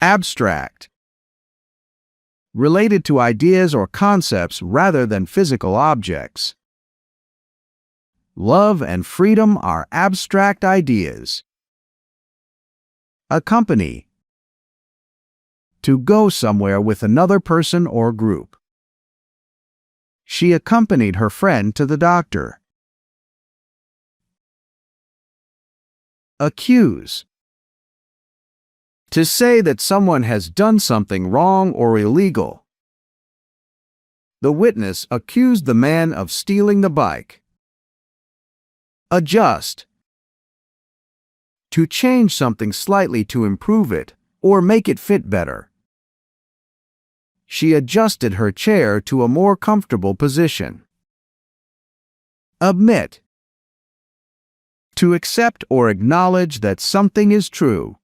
Abstract. Related to ideas or concepts rather than physical objects. Love and freedom are abstract ideas. Accompany. To go somewhere with another person or group. She accompanied her friend to the doctor. Accuse. To say that someone has done something wrong or illegal. The witness accused the man of stealing the bike. Adjust. To change something slightly to improve it or make it fit better. She adjusted her chair to a more comfortable position. Admit. To accept or acknowledge that something is true.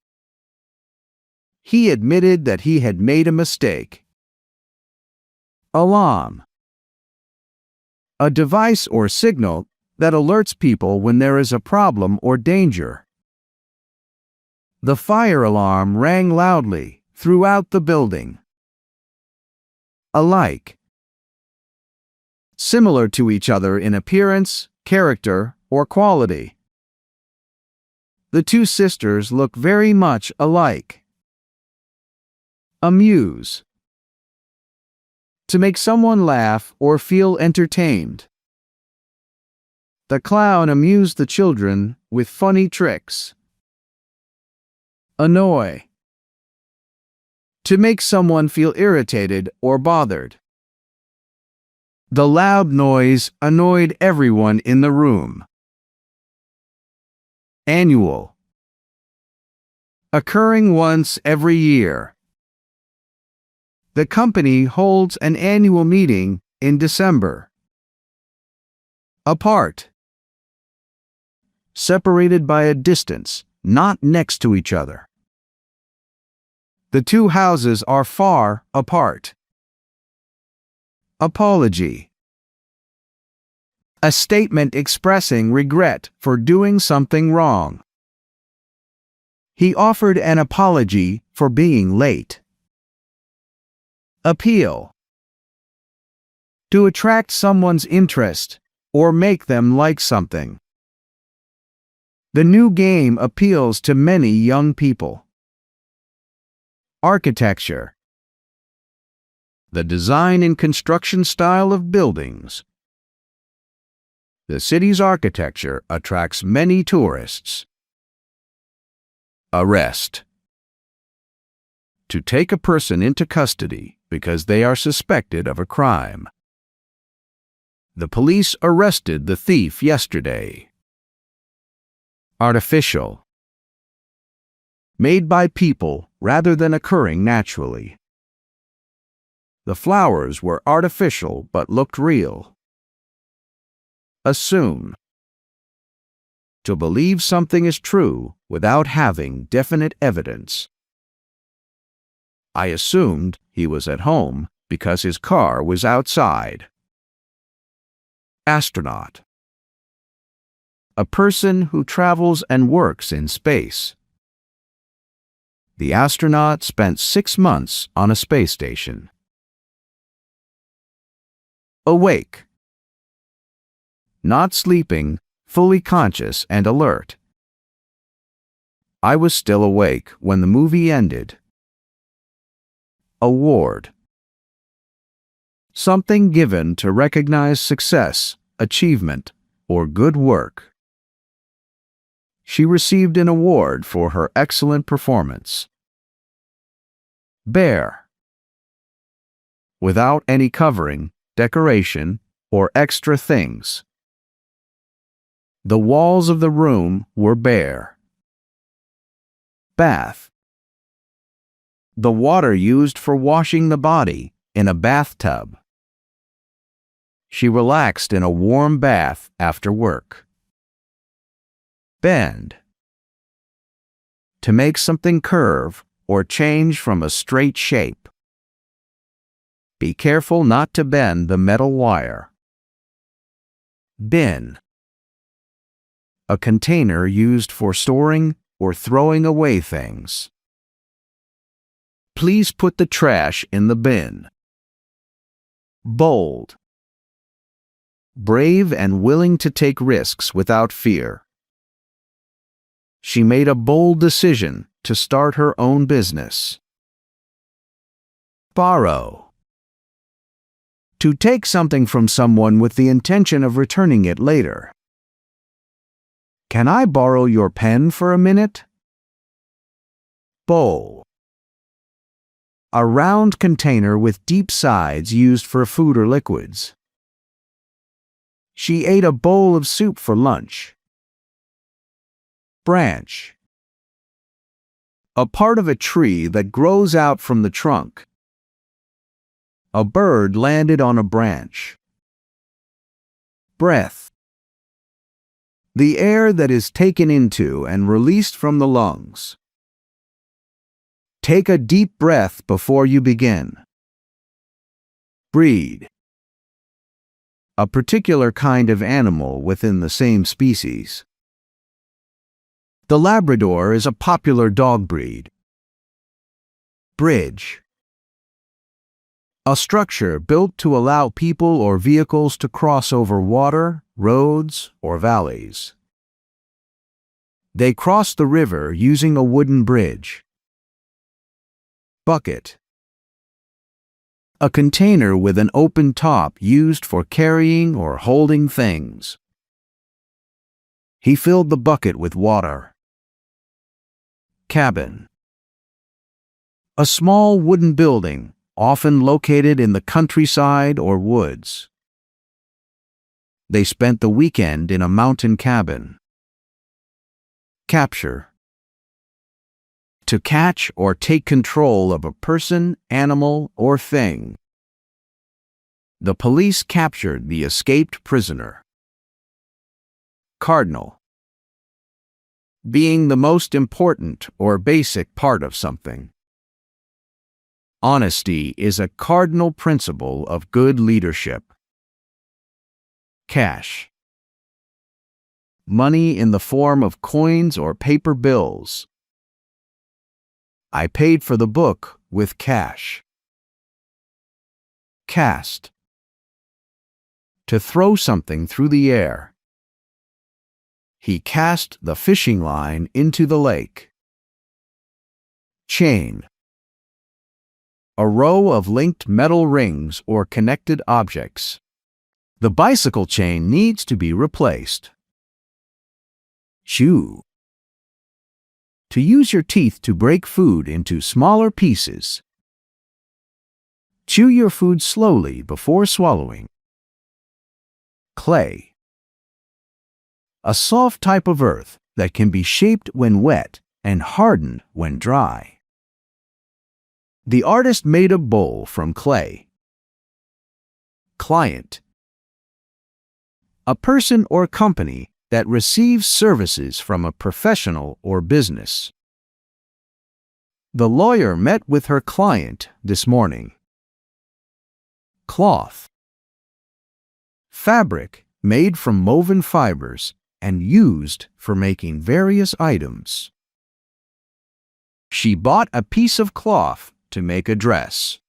He admitted that he had made a mistake. Alarm. A device or signal that alerts people when there is a problem or danger. The fire alarm rang loudly throughout the building. Alike. Similar to each other in appearance, character, or quality. The two sisters look very much alike. Amuse. To make someone laugh or feel entertained. The clown amused the children with funny tricks. Annoy. To make someone feel irritated or bothered. The loud noise annoyed everyone in the room. Annual. Occurring once every year. The company holds an annual meeting in December. Apart. Separated by a distance, not next to each other. The two houses are far apart. Apology. A statement expressing regret for doing something wrong. He offered an apology for being late. Appeal. To attract someone's interest or make them like something. The new game appeals to many young people. Architecture. The design and construction style of buildings. The city's architecture attracts many tourists. Arrest. To take a person into custody because they are suspected of a crime. The police arrested the thief yesterday. Artificial. Made by people rather than occurring naturally. The flowers were artificial but looked real. Assume. To believe something is true without having definite evidence. I assumed he was at home because his car was outside. Astronaut. A person who travels and works in space. The astronaut spent 6 months on a space station. Awake. Not sleeping, fully conscious and alert. I was still awake when the movie ended. Award. Something given to recognize success, achievement, or good work. She received an award for her excellent performance. Bare. Without any covering, decoration, or extra things. The walls of the room were bare. Bath. The water used for washing the body in a bathtub. She relaxed in a warm bath after work. Bend. To make something curve or change from a straight shape. Be careful not to bend the metal wire. Bin. A container used for storing or throwing away things. Please put the trash in the bin. Bold. Brave and willing to take risks without fear. She made a bold decision to start her own business. Borrow. To take something from someone with the intention of returning it later. Can I borrow your pen for a minute? Bowl. A round container with deep sides used for food or liquids. She ate a bowl of soup for lunch. Branch. A part of a tree that grows out from the trunk. A bird landed on a branch. Breath. The air that is taken into and released from the lungs. Take a deep breath before you begin. Breed. A particular kind of animal within the same species. The Labrador is a popular dog breed. Bridge. A structure built to allow people or vehicles to cross over water, roads, or valleys. They cross the river using a wooden bridge. Bucket. A container with an open top used for carrying or holding things. He filled the bucket with water. Cabin. A small wooden building, often located in the countryside or woods. They spent the weekend in a mountain cabin. Capture. To catch or take control of a person, animal, or thing. The police captured the escaped prisoner. Cardinal. Being the most important or basic part of something. Honesty is a cardinal principle of good leadership. Cash. Money in the form of coins or paper bills. I paid for the book with cash. Cast. To throw something through the air. He cast the fishing line into the lake. Chain. A row of linked metal rings or connected objects. The bicycle chain needs to be replaced. Chew. To use your teeth to break food into smaller pieces. Chew your food slowly before swallowing. Clay. A soft type of earth that can be shaped when wet and hardened when dry. The artist made a bowl from clay. Client. A person or company that receives services from a professional or business. The lawyer met with her client this morning. Cloth. Fabric made from woven fibers and used for making various items. She bought a piece of cloth to make a dress.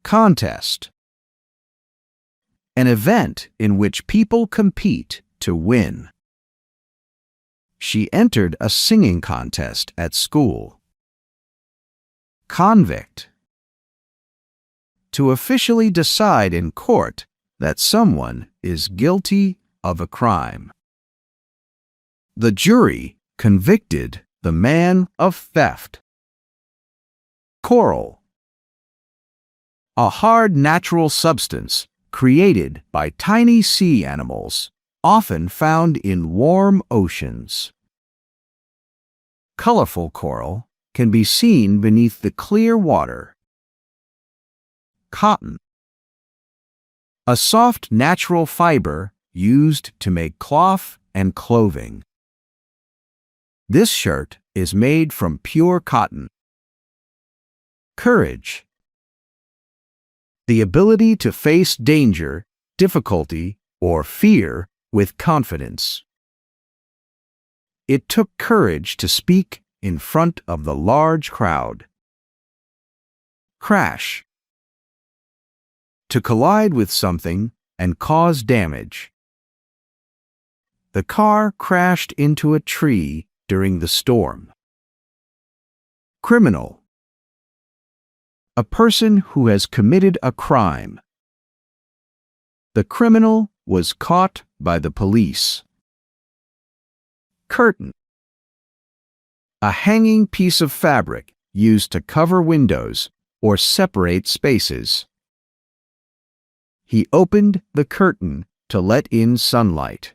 Contest. An event in which people compete to win. She entered a singing contest at school. Convict. To officially decide in court that someone is guilty of a crime. The jury convicted the man of theft. Coral. A hard natural substance created by tiny sea animals, often found in warm oceans. Colorful coral can be seen beneath the clear water. Cotton. A soft natural fiber used to make cloth and clothing. This shirt is made from pure cotton. Courage. The ability to face danger, difficulty, or fear with confidence. It took courage to speak in front of the large crowd. Crash. To collide with something and cause damage. The car crashed into a tree during the storm. Criminal. A person who has committed a crime. The criminal was caught by the police. Curtain. A hanging piece of fabric used to cover windows or separate spaces. He opened the curtain to let in sunlight.